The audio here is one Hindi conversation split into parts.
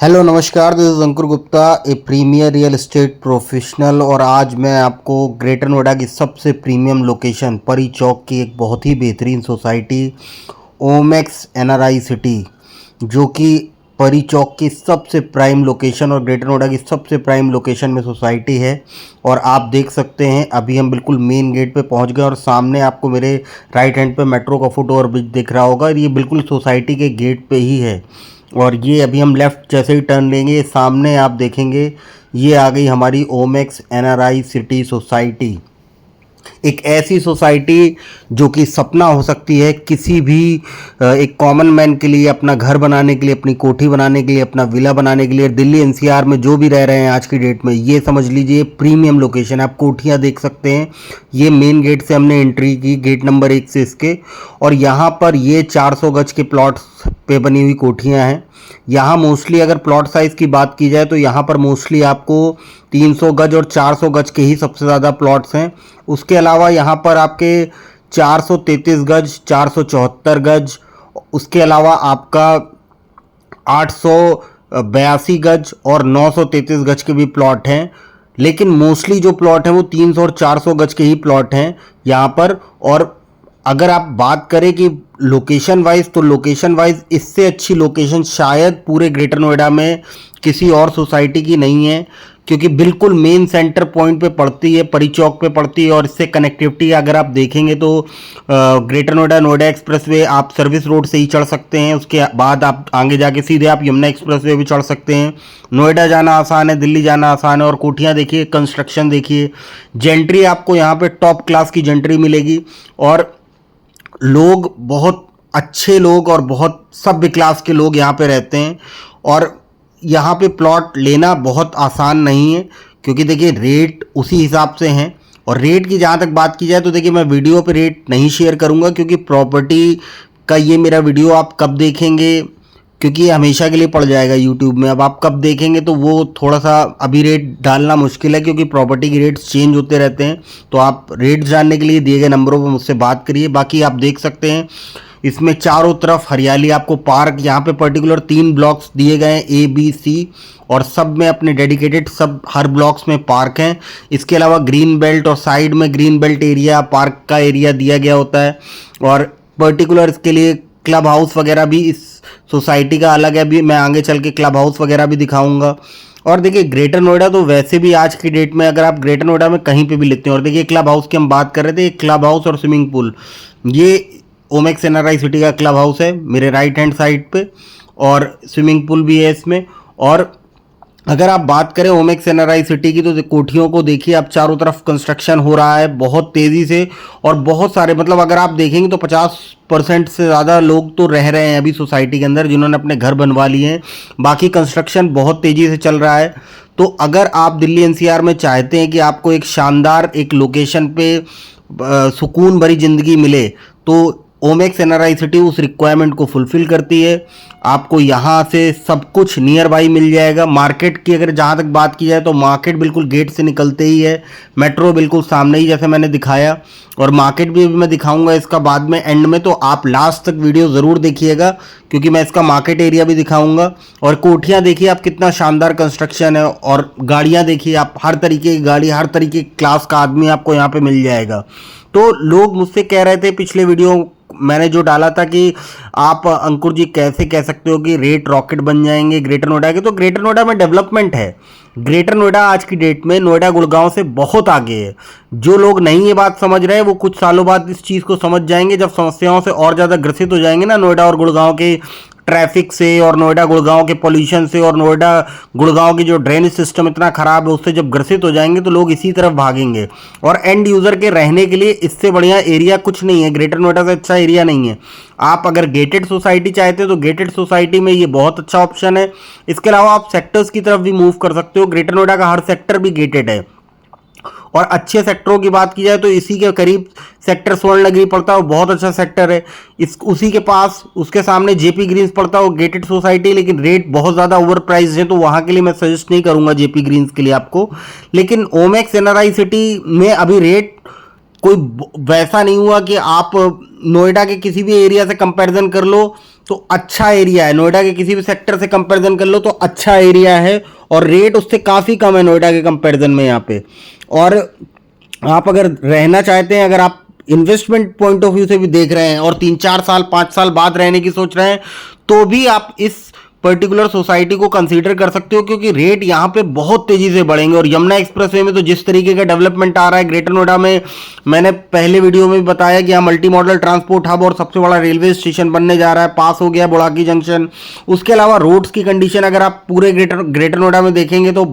हेलो नमस्कार, this is Ankur Gupta, a premier real estate professional. और आज मैं आपको ग्रेटर नोएडा की सबसे प्रीमियम लोकेशन परी चौक की एक बहुत ही बेहतरीन सोसाइटी ओमेक्स एनआरआई सिटी, जो कि परी चौक की सबसे प्राइम लोकेशन और ग्रेटर नोएडा की सबसे प्राइम लोकेशन में सोसाइटी है। और आप देख सकते हैं अभी हम बिल्कुल मेन गेट पे पहुंच गए और सामने आपको मेरे राइट हैंड पे मेट्रो का फुट ओवर ब्रिज दिख रहा होगा और ये बिल्कुल सोसाइटी के गेट पे ही है। और ये अभी हम लेफ़्ट जैसे ही टर्न लेंगे सामने आप देखेंगे ये आ गई हमारी ओमेक्स एनआरआई सिटी सोसाइटी। एक ऐसी सोसाइटी जो कि सपना हो सकती है किसी भी एक कॉमन मैन के लिए, अपना घर बनाने के लिए, अपनी कोठी बनाने के लिए, अपना विला बनाने के लिए। दिल्ली एनसीआर में जो भी रह रहे हैं आज की डेट में, ये समझ लीजिए प्रीमियम लोकेशन है। आप कोठियाँ देख सकते हैं। ये मेन गेट से हमने एंट्री की, गेट नंबर 1 से इसके। और यहाँ पर ये 400 गज के प्लॉट्स पे बनी हुई कोठियाँ हैं। यहाँ मोस्टली अगर प्लॉट साइज़ की बात की जाए तो यहाँ पर मोस्टली आपको 300 गज और 400 गज के ही सबसे ज़्यादा प्लॉट्स हैं। उसके अलावा यहाँ पर आपके 433 गज, 474 गज, उसके अलावा आपका 882 गज और 933 गज के भी प्लॉट हैं। लेकिन मोस्टली जो प्लॉट हैं वो 300 और 400 गज के ही प्लॉट हैं यहाँ पर। और अगर आप बात करें कि लोकेशन वाइज, तो लोकेशन वाइज इससे अच्छी लोकेशन शायद पूरे ग्रेटर नोएडा में किसी और सोसाइटी की नहीं है, क्योंकि बिल्कुल मेन सेंटर पॉइंट पे पड़ती है, परी चौक पे पड़ती है। और इससे कनेक्टिविटी अगर आप देखेंगे तो ग्रेटर नोएडा नोएडा एक्सप्रेसवे आप सर्विस रोड से ही चढ़ सकते हैं। उसके बाद आप आगे जाके सीधे आप यमुना एक्सप्रेसवे भी चढ़ सकते हैं। नोएडा जाना आसान है, दिल्ली जाना आसान है। और कोठियाँ देखिए, कंस्ट्रक्शन देखिए, जेंट्री आपको यहाँ पे टॉप क्लास की जेंट्री मिलेगी। और लोग बहुत अच्छे लोग और बहुत सभ्य क्लास के लोग यहाँ पे रहते हैं। और यहाँ पे प्लॉट लेना बहुत आसान नहीं है, क्योंकि देखिए रेट उसी हिसाब से हैं। और रेट की जहाँ तक बात की जाए तो देखिए मैं वीडियो पे रेट नहीं शेयर करूँगा, क्योंकि प्रॉपर्टी का ये मेरा वीडियो आप कब देखेंगे, क्योंकि ये हमेशा के लिए पड़ जाएगा यूट्यूब में। अब आप कब देखेंगे तो वो थोड़ा सा अभी रेट डालना मुश्किल है, क्योंकि प्रॉपर्टी के रेट्स चेंज होते रहते हैं। तो आप रेट जानने के लिए दिए गए नंबरों पर मुझसे बात करिए। बाकी आप देख सकते हैं इसमें चारों तरफ हरियाली, आपको पार्क यहाँ पे पर्टिकुलर 3 ब्लॉक्स दिए गए हैं, A B C, और सब में अपने डेडिकेटेड, सब हर ब्लॉक्स में पार्क हैं। इसके अलावा ग्रीन बेल्ट और साइड में ग्रीन बेल्ट एरिया, पार्क का एरिया दिया गया होता है। और पर्टिकुलर इसके लिए क्लब हाउस वगैरह भी इस सोसाइटी का अलग है। अभी मैं आगे चल के क्लब हाउस वगैरह भी दिखाऊंगा। और देखिए ग्रेटर नोएडा तो वैसे भी आज की डेट में अगर आप ग्रेटर नोएडा में कहीं पे भी लेते हैं, और देखिए क्लब हाउस की हम बात कर रहे थे, क्लब हाउस और स्विमिंग पूल, ये ओमेक्स एनआरआई सिटी का क्लब हाउस है मेरे राइट हैंड साइड पे, और स्विमिंग पूल भी है इसमें। और अगर आप बात करें ओमेक्स एनआरआई सिटी की, तो कोठियों को देखिए आप, चारों तरफ कंस्ट्रक्शन हो रहा है बहुत तेज़ी से। और बहुत सारे, मतलब अगर आप देखेंगे तो 50% से ज़्यादा लोग तो रह रहे हैं अभी सोसाइटी के अंदर, जिन्होंने अपने घर बनवा लिए हैं। बाकी कंस्ट्रक्शन बहुत तेज़ी से चल रहा है। तो अगर आप दिल्ली एनसीआर में चाहते हैं कि आपको एक शानदार एक लोकेशन पे सुकून भरी ज़िंदगी मिले, तो ओमेक्स एनआरआई सिटी उस रिक्वायरमेंट को फुलफ़िल करती है। आपको यहाँ से सब कुछ नियर बाई मिल जाएगा। मार्केट की अगर जहाँ तक बात की जाए तो मार्केट बिल्कुल गेट से निकलते ही है, मेट्रो बिल्कुल सामने ही जैसे मैंने दिखाया। और मार्केट भी मैं दिखाऊंगा इसका बाद में एंड में, तो आप लास्ट तक वीडियो ज़रूर देखिएगा, क्योंकि मैं इसका मार्केट एरिया भी दिखाऊंगा। और कोठियाँ देखिए आप, कितना शानदार कंस्ट्रक्शन है। और गाड़ियाँ देखिए आप, हर तरीके की गाड़ी, हर तरीके क्लास का आदमी आपको यहाँ पे मिल जाएगा। तो लोग मुझसे कह रहे थे, पिछले वीडियो मैंने जो डाला था कि आप अंकुर जी कैसे कह सकते हो कि रेट रॉकेट बन जाएंगे ग्रेटर नोएडा के, तो ग्रेटर नोएडा में डेवलपमेंट है। ग्रेटर नोएडा आज की डेट में नोएडा गुड़गांव से बहुत आगे है। जो लोग नहीं ये बात समझ रहे हैं वो कुछ सालों बाद इस चीज़ को समझ जाएंगे, जब समस्याओं से और ज़्यादा ग्रसित हो जाएंगे ना, नोएडा और गुड़गांव के ट्रैफिक से, और नोएडा गुड़गांव के पोल्यूशन से, और नोएडा गुड़गांव की जो ड्रेनेज सिस्टम इतना ख़राब है उससे जब ग्रसित हो जाएंगे तो लोग इसी तरफ भागेंगे। और एंड यूज़र के रहने के लिए इससे बढ़िया एरिया कुछ नहीं है, ग्रेटर नोएडा से अच्छा एरिया नहीं है। आप अगर गेटेड सोसाइटी चाहते हो तो गेटेड सोसाइटी में ये बहुत अच्छा ऑप्शन है। इसके अलावा आप सेक्टर्स की तरफ भी मूव कर सकते हो। ग्रेटर नोएडा का हर सेक्टर भी गेटेड है। और अच्छे सेक्टरों की बात की जाए तो इसी के करीब सेक्टर स्वर्ण नगरी पड़ता है, वो बहुत अच्छा सेक्टर है। इस उसी के पास, उसके सामने जेपी ग्रीन्स पड़ता है, वो गेटेड सोसाइटी, लेकिन रेट बहुत ज़्यादा ओवर प्राइस है, तो वहाँ के लिए मैं सजेस्ट नहीं करूँगा जेपी ग्रीन्स के लिए आपको। लेकिन ओमेक्स एनआरआई सिटी में अभी रेट कोई वैसा नहीं हुआ कि आप नोएडा के किसी भी एरिया से कंपैरिजन कर लो तो अच्छा एरिया है। नोएडा के किसी भी सेक्टर से कंपैरिजन कर लो तो अच्छा एरिया है, और रेट उससे काफ़ी कम है नोएडा के कंपैरिजन में यहाँ पे। और आप अगर रहना चाहते हैं, अगर आप इन्वेस्टमेंट पॉइंट ऑफ व्यू से भी देख रहे हैं और 3-4 साल 5 साल बाद रहने की सोच रहे हैं, तो भी आप इस पर्टिकुलर सोसाइटी को कंसीडर कर सकते हो, क्योंकि रेट यहाँ पे बहुत तेजी से बढ़ेंगे। और यमुना एक्सप्रेसवे में तो जिस तरीके का डेवलपमेंट आ रहा है ग्रेटर नोएडा में, मैंने पहले वीडियो में भी बताया कि यहाँ मल्टी मॉडल ट्रांसपोर्ट हब और सबसे बड़ा रेलवे स्टेशन बनने जा रहा है, पास हो गया बुढ़ाकी जंक्शन। उसके अलावा रोड्स की कंडीशन अगर आप पूरे ग्रेटर नोएडा में देखेंगे तो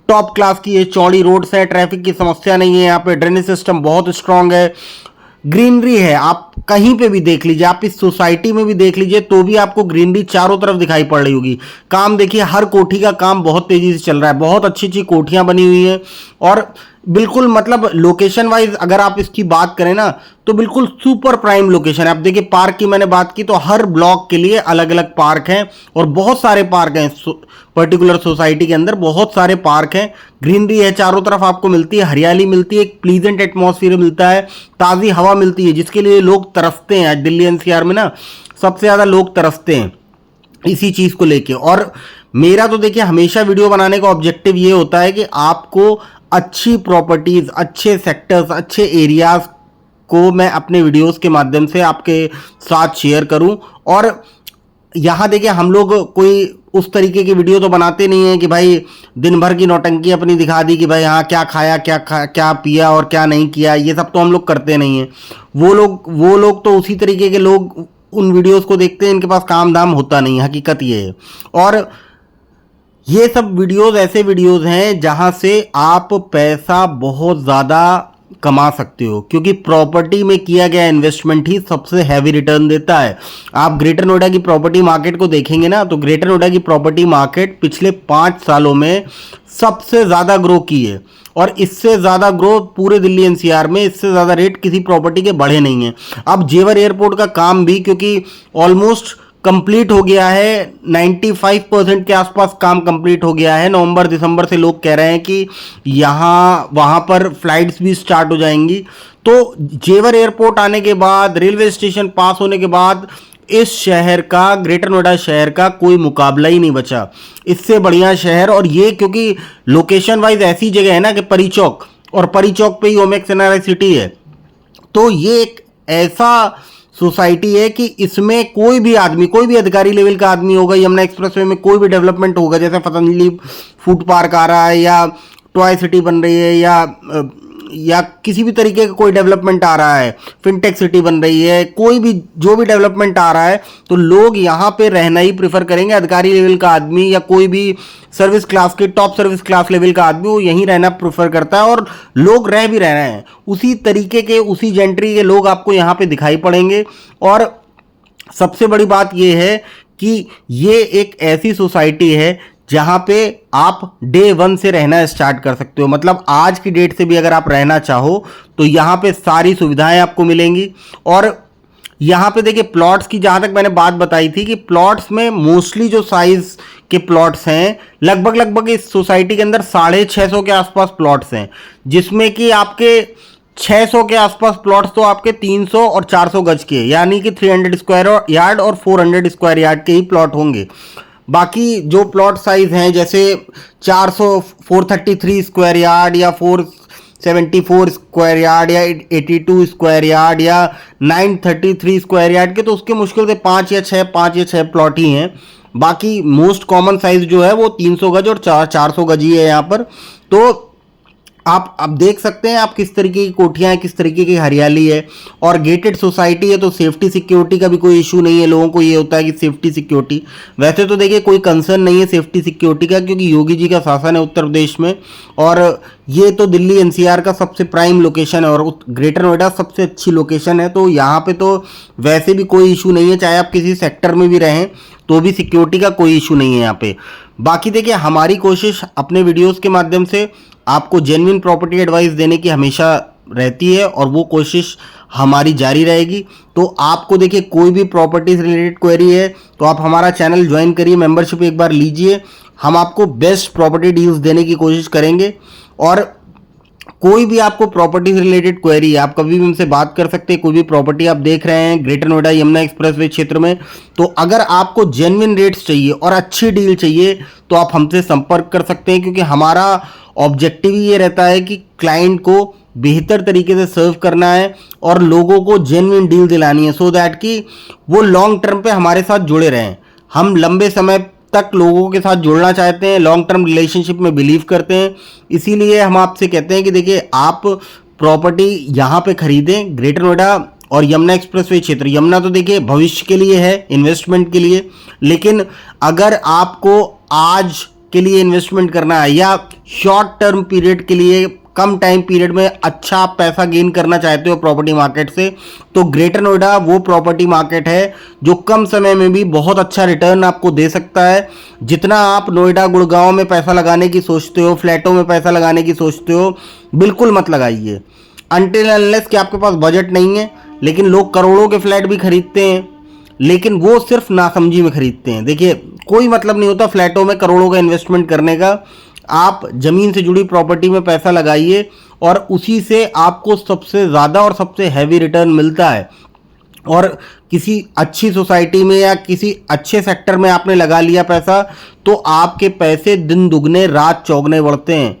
टॉप क्लास की ये चौड़ी रोड्स है, ट्रैफिक की समस्या नहीं है, यहाँ पे ड्रेनेज सिस्टम बहुत स्ट्रांग है, ग्रीनरी है। आप कहीं पे भी देख लीजिए, आप इस सोसाइटी में भी देख लीजिए तो भी आपको ग्रीनरी चारों तरफ दिखाई पड़ रही होगी। काम देखिए, हर कोठी का काम बहुत तेजी से चल रहा है, बहुत अच्छी अच्छी कोठियां बनी हुई हैं, और बिल्कुल मतलब लोकेशन वाइज अगर आप इसकी बात करें ना तो बिल्कुल सुपर प्राइम लोकेशन है। आप देखिए पार्क की मैंने बात की तो हर ब्लॉक के लिए अलग अलग पार्क हैं, और बहुत सारे पार्क हैं पर्टिकुलर सोसाइटी के अंदर, बहुत सारे पार्क हैं, ग्रीनरी है चारों तरफ आपको मिलती है, हरियाली मिलती है, एक प्लीजेंट एटमॉस्फेयर मिलता है, ताज़ी हवा मिलती है, जिसके लिए लोग तरसते हैं। आज दिल्ली एनसीआर में ना सबसे ज़्यादा लोग तरसते हैं इसी चीज़ को लेके। और मेरा तो देखिए हमेशा वीडियो बनाने का ऑब्जेक्टिव ये होता है कि आपको अच्छी प्रॉपर्टीज़, अच्छे सेक्टर्स, अच्छे एरियाज़ को मैं अपने वीडियोस के माध्यम से आपके साथ शेयर करूं। और यहाँ देखिए हम लोग कोई उस तरीके की वीडियो तो बनाते नहीं हैं कि भाई दिन भर की नौटंकी अपनी दिखा दी कि भाई हाँ क्या खाया, क्या पिया और क्या नहीं किया, ये सब तो हम लोग करते नहीं हैं। वो लोग तो उसी तरीके के लोग उन वीडियोस को देखते हैं, इनके पास काम धाम होता नहीं है, हकीकत ये है। और ये सब वीडियोस ऐसे वीडियोस हैं जहां से आप पैसा बहुत ज़्यादा कमा सकते हो, क्योंकि प्रॉपर्टी में किया गया इन्वेस्टमेंट ही सबसे हैवी रिटर्न देता है। आप ग्रेटर नोएडा की प्रॉपर्टी मार्केट को देखेंगे ना तो ग्रेटर नोएडा की प्रॉपर्टी मार्केट पिछले 5 सालों में सबसे ज़्यादा ग्रो की है, और इससे ज़्यादा ग्रोथ पूरे दिल्ली एनसीआर में इससे ज़्यादा रेट किसी प्रॉपर्टी के बढ़े नहीं हैं। अब जेवर एयरपोर्ट का काम भी क्योंकि ऑलमोस्ट कंप्लीट हो गया है, 95% के आसपास काम कंप्लीट हो गया है। नवंबर दिसंबर से लोग कह रहे हैं कि यहाँ वहाँ पर फ्लाइट्स भी स्टार्ट हो जाएंगी। तो जेवर एयरपोर्ट आने के बाद, रेलवे स्टेशन पास होने के बाद इस शहर का, ग्रेटर नोएडा शहर का कोई मुकाबला ही नहीं बचा, इससे बढ़िया शहर। और ये क्योंकि लोकेशन वाइज ऐसी जगह है ना कि परी चौक, और परी चौक पे ही ओमेक्स एनआरआई सिटी है, तो ये एक ऐसा सोसाइटी है कि इसमें कोई भी आदमी, कोई भी अधिकारी लेवल का आदमी होगा, यमुना एक्सप्रेसवे में कोई भी डेवलपमेंट होगा, जैसे पतंजलि फूड पार्क आ रहा है, या टॉय सिटी बन रही है, या किसी भी तरीके का कोई डेवलपमेंट आ रहा है, फिनटेक सिटी बन रही है, कोई भी जो भी डेवलपमेंट आ रहा है, तो लोग यहाँ पे रहना ही प्रेफर करेंगे। अधिकारी लेवल का आदमी या कोई भी सर्विस क्लास के, टॉप सर्विस क्लास लेवल का आदमी, वो यहीं रहना प्रेफर करता है, और लोग रह भी रहे हैं उसी तरीके के, उसी जेंट्री के लोग आपको यहाँ पे दिखाई पड़ेंगे। और सबसे बड़ी बात यह है कि ये एक ऐसी सोसाइटी है जहां पे आप डे 1 से रहना स्टार्ट कर सकते हो। मतलब आज की डेट से भी अगर आप रहना चाहो तो यहाँ पे सारी सुविधाएं आपको मिलेंगी। और यहाँ पे देखिए प्लॉट्स की, जहाँ तक मैंने बात बताई थी कि प्लॉट्स में मोस्टली जो साइज के प्लॉट्स हैं, लगभग इस सोसाइटी के अंदर 650 के आसपास प्लॉट्स हैं, जिसमें कि आपके 600 के आसपास प्लॉट्स तो आपके 300 और 400 गज के, यानी कि 300 स्क्वायर यार्ड और 400 स्क्वायर यार्ड के ही प्लॉट होंगे। बाकी जो प्लॉट साइज हैं जैसे 433 स्क्वायर यार्ड या 474 स्क्वायर यार्ड या 82 स्क्वायर यार्ड या 933 स्क्वायर यार्ड के, तो उसके मुश्किल से 5 या 6 प्लॉट ही हैं। बाकी मोस्ट कॉमन साइज जो है वो 300 गज और 400 गज ही है यहाँ पर। तो आप अब देख सकते हैं आप किस तरीके की कोठियां हैं, किस तरीके की हरियाली है, और गेटेड सोसाइटी है तो सेफ्टी सिक्योरिटी का भी कोई इशू नहीं है। लोगों को ये होता है कि सेफ्टी सिक्योरिटी, वैसे तो देखिए कोई कंसर्न नहीं है सेफ्टी सिक्योरिटी का, क्योंकि योगी जी का शासन है उत्तर प्रदेश में, और ये तो दिल्ली एनसीआर का सबसे प्राइम लोकेशन है, और ग्रेटर नोएडा सबसे अच्छी लोकेशन है, तो यहाँ पे तो वैसे भी कोई इशू नहीं है। चाहे आप किसी सेक्टर में भी रहें तो भी सिक्योरिटी का कोई इशू नहीं है यहाँ पे। बाकी देखिए हमारी कोशिश अपने वीडियोज़ के माध्यम से आपको जेन्युइन प्रॉपर्टी एडवाइस देने की हमेशा रहती है, और वो कोशिश हमारी जारी रहेगी। तो आपको देखिए कोई भी प्रॉपर्टी से रिलेटेड क्वेरी है तो आप हमारा चैनल ज्वाइन करिए, मेंबरशिप एक बार लीजिए, हम आपको बेस्ट प्रॉपर्टी डील्स देने की कोशिश करेंगे। और कोई भी आपको प्रॉपर्टी से रिलेटेड क्वेरी है, आप कभी भी हमसे बात कर सकते हैं। कोई भी प्रॉपर्टी आप देख रहे हैं ग्रेटर नोएडा यमुना एक्सप्रेसवे क्षेत्र में, तो अगर आपको जेन्युइन रेट्स चाहिए और अच्छी डील चाहिए तो आप हमसे संपर्क कर सकते हैं, क्योंकि हमारा ऑब्जेक्टिव ये रहता है कि क्लाइंट को बेहतर तरीके से सर्व करना है और लोगों को जेन्युइन डील दिलानी है, सो दैट कि वो लॉन्ग टर्म पे हमारे साथ जुड़े रहें। हम लंबे समय तक लोगों के साथ जुड़ना चाहते हैं, लॉन्ग टर्म रिलेशनशिप में बिलीव करते हैं। इसीलिए हम आपसे कहते हैं कि देखिए, आप प्रॉपर्टी यहाँ पे खरीदें ग्रेटर नोएडा और यमुना एक्सप्रेसवे क्षेत्र। यमुना तो देखिए भविष्य के लिए है, इन्वेस्टमेंट के लिए, लेकिन अगर आपको आज के लिए इन्वेस्टमेंट करना है या शॉर्ट टर्म पीरियड के लिए, कम टाइम पीरियड में अच्छा पैसा गेन करना चाहते हो प्रॉपर्टी मार्केट से, तो ग्रेटर नोएडा वो प्रॉपर्टी मार्केट है जो कम समय में भी बहुत अच्छा रिटर्न आपको दे सकता है। जितना आप नोएडा गुड़गांव में पैसा लगाने की सोचते हो, फ्लैटों में पैसा लगाने की सोचते हो, बिल्कुल मत लगाइए अनटिल अनलेस कि आपके पास बजट नहीं है। लेकिन लोग करोड़ों के फ्लैट भी खरीदते हैं, लेकिन वो सिर्फ नासमझी में खरीदते हैं। देखिए, कोई मतलब नहीं होता फ्लैटों में करोड़ों का इन्वेस्टमेंट करने का। आप जमीन से जुड़ी प्रॉपर्टी में पैसा लगाइए और उसी से आपको सबसे ज़्यादा और सबसे हैवी रिटर्न मिलता है। और किसी अच्छी सोसाइटी में या किसी अच्छे सेक्टर में आपने लगा लिया पैसा, तो आपके पैसे दिन दुगने रात चौगने बढ़ते हैं।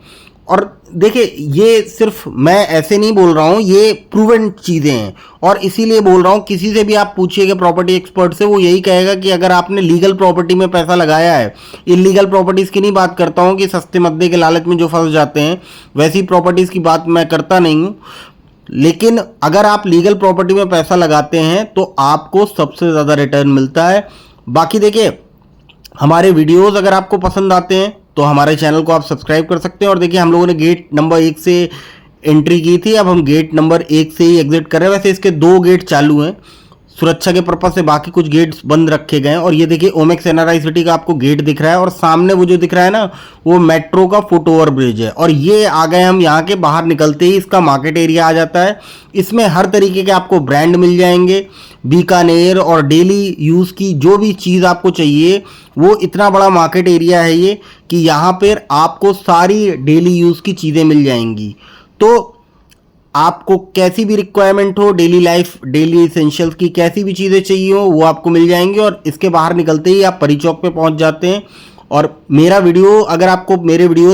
और देखिए, ये सिर्फ मैं ऐसे नहीं बोल रहा हूँ, ये प्रूवन चीज़ें हैं। और इसीलिए बोल रहा हूँ, किसी से भी आप पूछिएगा प्रॉपर्टी एक्सपर्ट से, वो यही कहेगा कि अगर आपने लीगल प्रॉपर्टी में पैसा लगाया है, इलीगल प्रॉपर्टीज़ की नहीं बात करता हूँ कि सस्ते मद्दे के लालच में जो फंस जाते हैं, वैसी प्रॉपर्टीज़ की बात मैं करता नहीं हूँ। लेकिन अगर आप लीगल प्रॉपर्टी में पैसा लगाते हैं तो आपको सबसे ज़्यादा रिटर्न मिलता है। बाकी देखिए, हमारे वीडियोस अगर आपको पसंद आते हैं तो हमारे चैनल को आप सब्सक्राइब कर सकते हैं। और देखिए, हम लोगों ने गेट नंबर 1 से एंट्री की थी, अब हम गेट नंबर 1 से ही एग्जिट कर रहे हैं। वैसे इसके 2 गेट चालू हैं, सुरक्षा के पर्पज से बाकी कुछ गेट्स बंद रखे गए हैं। और ये देखिए, ओमेक्स एनआरआई सिटी का आपको गेट दिख रहा है, और सामने वो जो दिख रहा है ना, वो मेट्रो का फुट ओवर ब्रिज है। और ये आ गए हम यहाँ के, बाहर निकलते ही इसका मार्केट एरिया आ जाता है। इसमें हर तरीके के आपको ब्रांड मिल जाएंगे, बीकानेर और डेली यूज़ की जो भी चीज़ आपको चाहिए, वो इतना बड़ा मार्केट एरिया है ये कि यहाँ पर आपको सारी डेली यूज़ की चीज़ें मिल जाएंगी। तो आपको कैसी भी रिक्वायरमेंट हो, डेली लाइफ, डेली इसेंशियल्स की कैसी भी चीज़ें चाहिए हो, वो आपको मिल जाएंगी। और इसके बाहर निकलते ही आप परी चौक पे पहुंच जाते हैं। और मेरे वीडियोस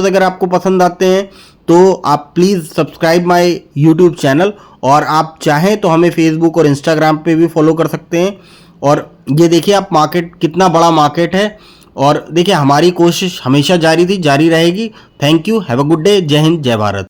अगर आपको पसंद आते हैं तो आप please subscribe my YouTube channel, और आप चाहें तो हमें फेसबुक और इंस्टाग्राम पे भी फॉलो कर सकते हैं। और ये देखिए आप, मार्केट कितना बड़ा मार्केट है। और देखिए, हमारी कोशिश हमेशा जारी थी, जारी रहेगी। Thank you, have a good day, जय हिंद, जय भारत।